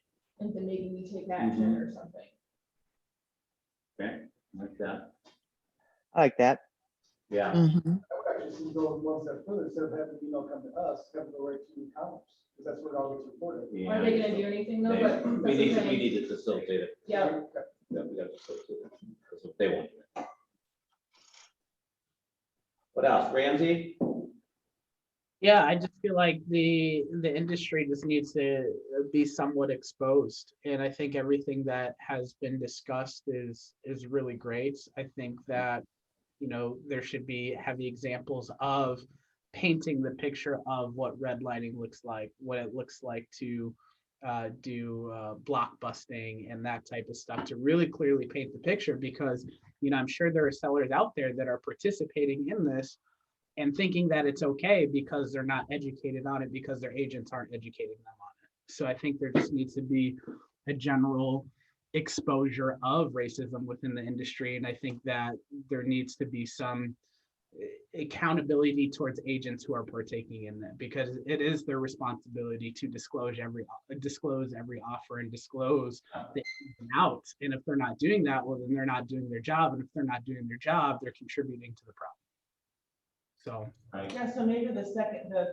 and then maybe we take action or something.
Okay, like that.
I like that.
Yeah.
Mhm.
I would actually see go one step further, instead of having the email come to us, have it go right to commerce, because that's where it all gets reported.
Are they gonna do anything though?
They-
But
We
that's the
need
thing.
to facilitate it.
Yeah,
Yeah, we got to facilitate it. That's what they want. What else, Ramsey?
Yeah, I just feel like the industry just needs to be somewhat exposed. And I think everything that has been discussed is really great. I think that, you know, there should be heavy examples of painting the picture of what redlining looks like, what it looks like to do block busting and that type of stuff, to really clearly paint the picture, because, you know, I'm sure there are sellers out there that are participating in this and thinking that it's okay because they're not educated on it, because their agents aren't educating them on it. So I think there just needs to be a general exposure of racism within the industry. And I think that there needs to be some accountability towards agents who are partaking in that, because it is their responsibility to disclose every offer and disclose the ins and outs. And if they're not doing that, well, then they're not doing their job. And if they're not doing their job, they're contributing to the problem. So,
Yeah, so maybe the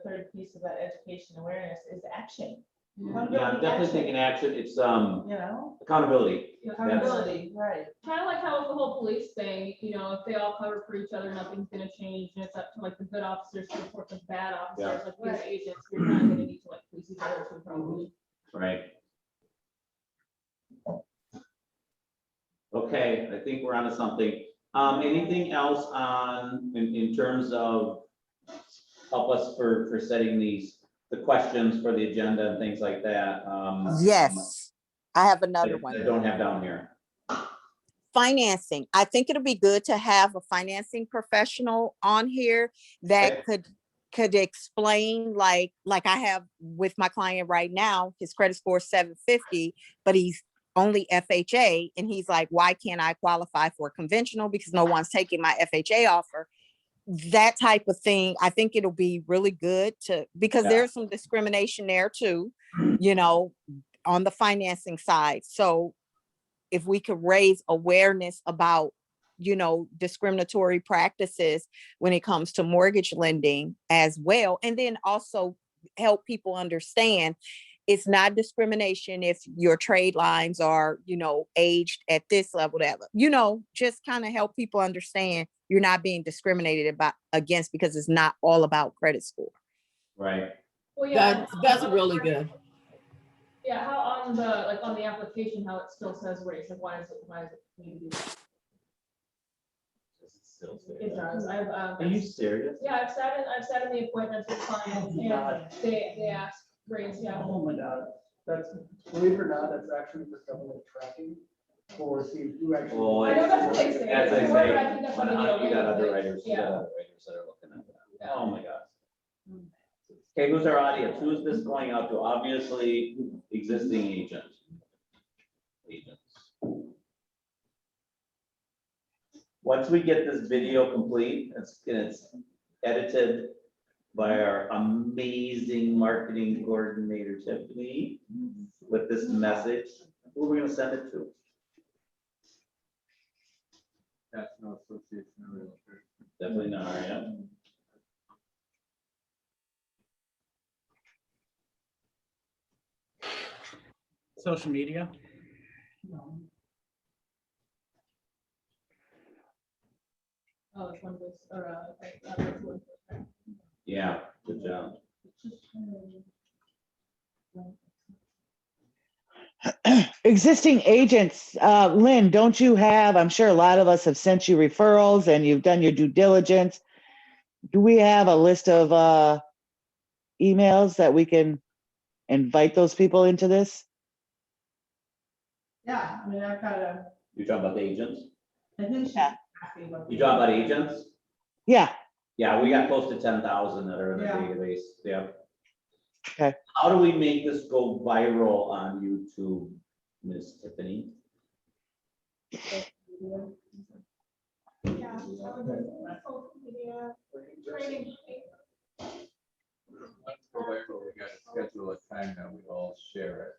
third piece of that education awareness is action.
Yeah, I'm definitely taking action. It's accountability.
Accountability, right.
kind of like how with the whole police thing, you know, if they all cover for each other, nothing's gonna change, and it's up to like the good officers to report the bad officers, like these agents, you're not gonna need to like police each other to probably.
Right. Okay, I think we're onto something. Anything else in terms of help us for setting the questions for the agenda and things like that?
Yes, I have another
I
one.
don't have down here.
Financing. I think it'll be good to have a financing professional on here that could explain, like I have with my client right now, his credit score is 750, but he's only FHA, and he's like, why can't I qualify for conventional? Because no one's taking my FHA offer. That type of thing, I think it'll be really good because there's some discrimination there too, you know, on the financing side. So if we could raise awareness about discriminatory practices when it comes to mortgage lending as well. And then also help people understand it's not discrimination if your trade lines are, aged at this level, that, just kind of help people understand you're not being discriminated against because it's not all about credit score.
Right.
Well, yeah.
That's really good.
Yeah, how on the application, how it still says race, like why is it need to do that?
Still say
It
that.
does,
Are you serious?
yeah, I've sat in the appointments with clients and they ask race, yeah.
Oh my God, that's, believe it or not, that's actually for government tracking for see who actually.
Well,
I know that's what they say.
as I
It's
say,
more, but I think that's
when
what they
you got
do.
underwriters, you got
Yeah.
underwriters that are looking at that. Oh my gosh. Okay, who's our audience? Who is this going out to? Obviously, existing agents. Once we get this video complete, it's edited by our amazing marketing coordinator, Tiffany, with this message, who are we gonna send it to?
National Association of Realtors.
Definitely not, yeah.
Social media.
Oh, it's one of those, or, that's one.
Yeah, good job.
Existing agents, Lynn, don't you have, I'm sure a lot of us have sent you referrals and you've done your due diligence. Do we have a list of emails that we can invite those people into this?
Yeah, I mean, I've got a,
You talking about the agents?
I think she's
Yeah.
asking about.
You talking about agents?
Yeah,
Yeah, we got close to 10,000 that are in the
Yeah.
database, yeah.
Okay.
How do we make this go viral on YouTube, Miss Tiffany?
Yeah, social media, training.
Go back, but we gotta schedule a time that we all share it.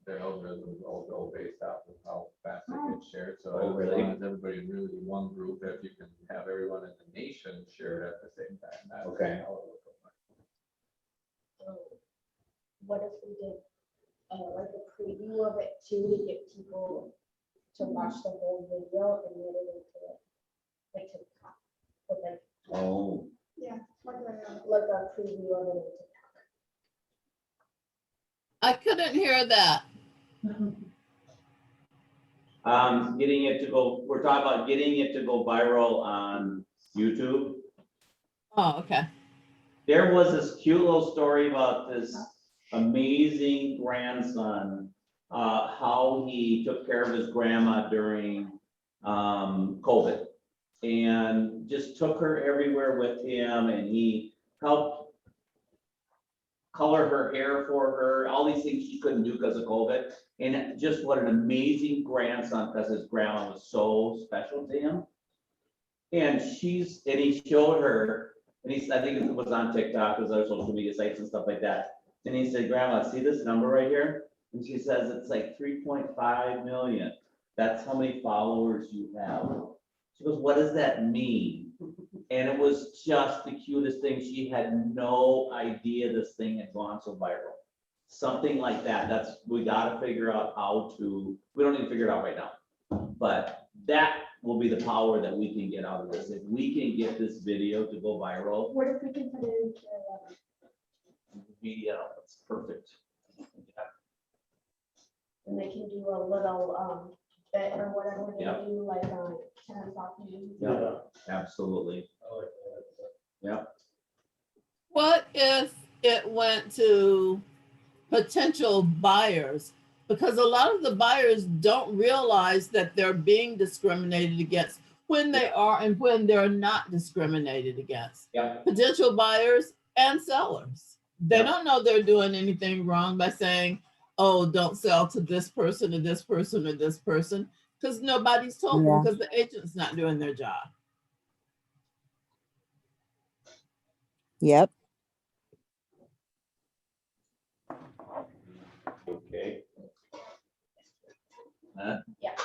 The algorithms all go based off of how fast it gets shared, so
Oh,
as
really?
long as everybody in really one group, if you can have everyone in the nation share it at the same time. that's
Okay.
how it would go.
What if we did like a preview of it too, to get people to watch the whole video and then it into like TikTok, with like,
Oh,
like a preview of it in TikTok.
I couldn't hear that.
getting it to go, we're talking about getting it to go viral on YouTube.
Oh, okay.
There was this cute little story about this amazing grandson, how he took care of his grandma during COVID. And just took her everywhere with him, and he helped color her hair for her, all these things she couldn't do because of COVID. And just what an amazing grandson, because his grandma was so special to him. And he showed her, and I think it was on TikTok, because other social media sites and stuff like that. And he said, Grandma, see this number right here? And she says, it's like 3.5 million. That's how many followers you have. She goes, what does that mean? And it was just the cutest thing. She had no idea this thing had gone so viral. Something like that. We gotta figure out how to, we don't need to figure it out right now. But that will be the power that we can get out of this. If we can get this video to go viral,
What if we can put it into
media, that's perfect.
and they can do a little bit or whatever they
Yeah.
do, like 10 o'clock news?
Yeah, absolutely.
What if it went to potential buyers? Because a lot of the buyers don't realize that they're being discriminated against when they are and when they're not discriminated against.
Yeah.
Potential buyers and sellers. They
Yeah.
don't know they're doing anything wrong by saying, oh, don't sell to this person or this person or this person, because nobody's told them,
Yeah.
because the agent's not doing their job.
Yep.
Okay. Huh?
Yeah.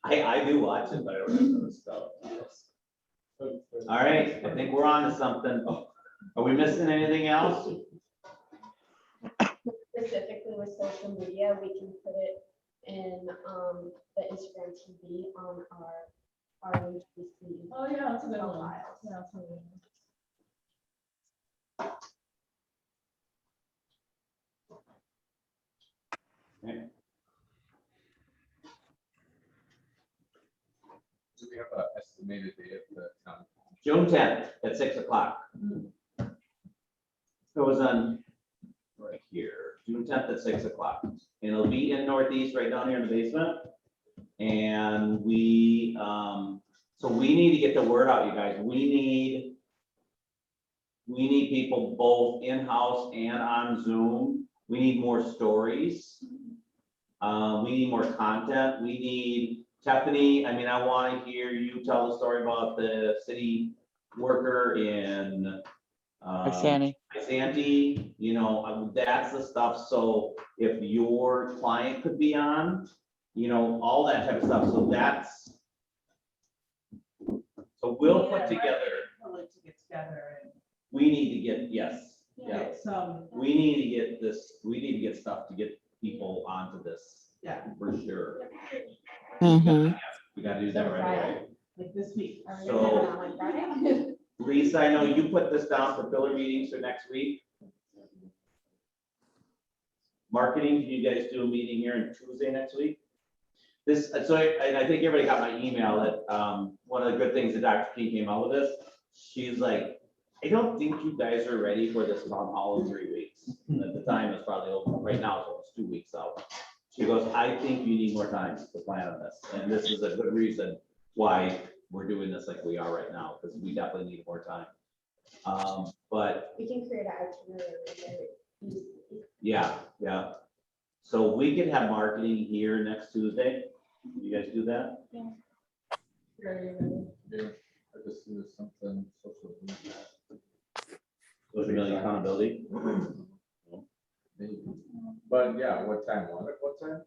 I I do watch it, but I don't remember the stuff. All right, I think we're on to something. Are we missing anything else?
Specifically with social media, we can put it in the Instagram TV on our HBC.
Oh, yeah, that's a good one.
profiles.
Yeah, that's a good one.
Do we have an estimated date of the town?
June 10th at 6 o'clock. It was on right here, June 10th at 6 o'clock. And it'll be in Northeast, right down here in the basement. And we, so we need to get the word out, you guys. We need people both in-house and on Zoom. We need more stories. We need more content. We need, Tiffany, I mean, I want to hear you tell the story about the city worker in
Sandy.
Sandy, you know, that's the stuff. So if your client could be on, you know, all that type of stuff. So that's, so we'll put together,
To get together and
we need to get, yes, yeah.
get some,
We need to get this, we need to get stuff to get people onto this
yeah,
for sure.
Mhm.
We gotta do that right away.
like this week.
Are we
So-
gonna have it on like Friday?
Lisa, I know you put this down for filler meetings for next week. Marketing, can you guys do a meeting here on Tuesday next week? This, so I think everybody got my email that, one of the good things that Dr. King came out with this, she's like, I don't think you guys are ready for this town hall in 3 weeks. And at the time, it's probably, right now, it's almost 2 weeks out. She goes, I think you need more time to plan on this, and this is a good reason why we're doing this like we are right now, because we definitely need more time. But
We can create an itinerary very easily.
yeah, yeah. So we can have marketing here next Tuesday. You guys do that?
Yeah, I just see there's something social media.
Social media accountability?
Maybe. But yeah, what time? What time?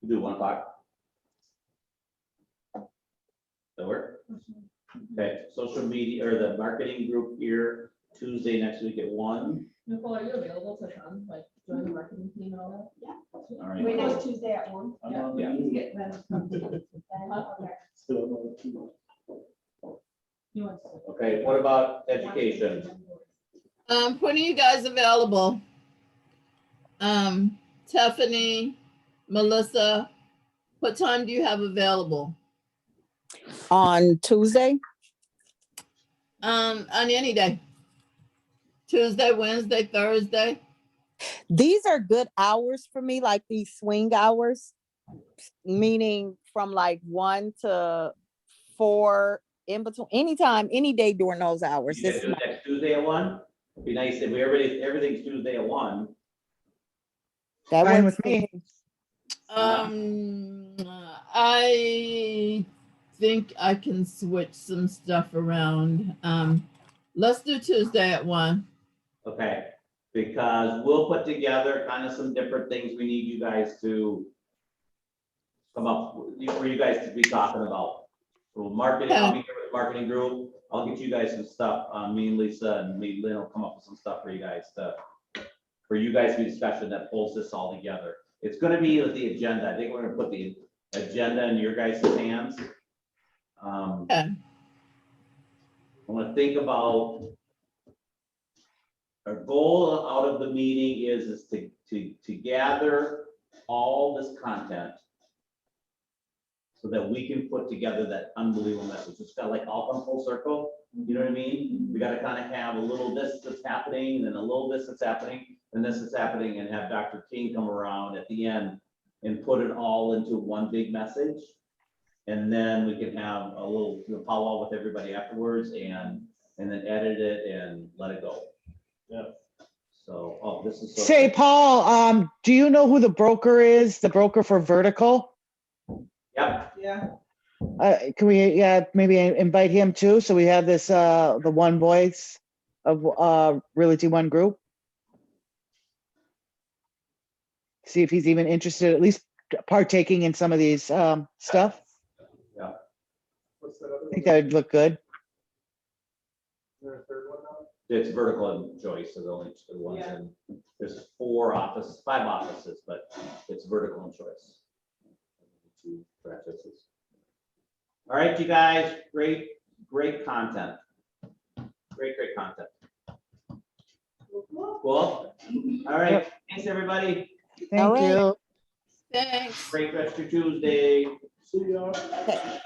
We do 1 o'clock. That work? Okay, social media or the marketing group here Tuesday next week at 1.
Nicole, are you available to come, like, join the marketing team and all
Yeah.
All right.
Wait, next Tuesday at 1.
Yeah.
We need to get them.
Then, okay.
You want to?
Okay, what about education?
Putting you guys available. Tiffany, Melissa, what time do you have available?
On Tuesday,
On any day. Tuesday, Wednesday, Thursday.
these are good hours for me, like these swing hours, meaning from like 1 to 4 in between, anytime, any day during those hours.
You
This
guys
is
do
my-
it next Tuesday at 1? It'd be nice if everything's Tuesday at 1.
that
Fine
works
with
for
me.
I think I can switch some stuff around. Let's do Tuesday at 1.
Okay, because we'll put together kind of some different things we need you guys to come up, for you guys to be talking about. So marketing, I'll be here with the marketing group. I'll get you guys some stuff. Me and Lisa and me, Lynn will come up with some stuff for you guys to be discussion that pulls this all together. It's gonna be with the agenda. I think we're gonna put the agenda in your guys' hands.
Okay.
I want to think about our goal out of the meeting is to gather all this content so that we can put together that unbelievable message. It's got like all come full circle. You know what I mean? We got to kind of have a little this that's happening, and then a little this that's happening, and this is happening, and have Dr. King come around at the end and put it all into one big message. And then we can have a little, powwow with everybody afterwards and then edit it and let it go. Yeah. So, oh, this is. so
Say,
good.
Paul, do you know who the broker is, the broker for Vertical?
Yep,
Yeah.
Can we, maybe invite him too? So we have this, the one voice. of Realty One Group. See if he's even interested, at least partaking in some of these stuff.
What's that other
I
one?
think that would look good.
Is there a third one now?
It's Vertical and Joyce are the only two ones, and there's 5 offices, but it's Vertical and Choice. 2 franchises. All right, you guys, great content. Great content. Cool. All right, thanks, everybody.
Thank
right.
you.
Thanks.
Great rest of your Tuesday.
See y'all.
Okay.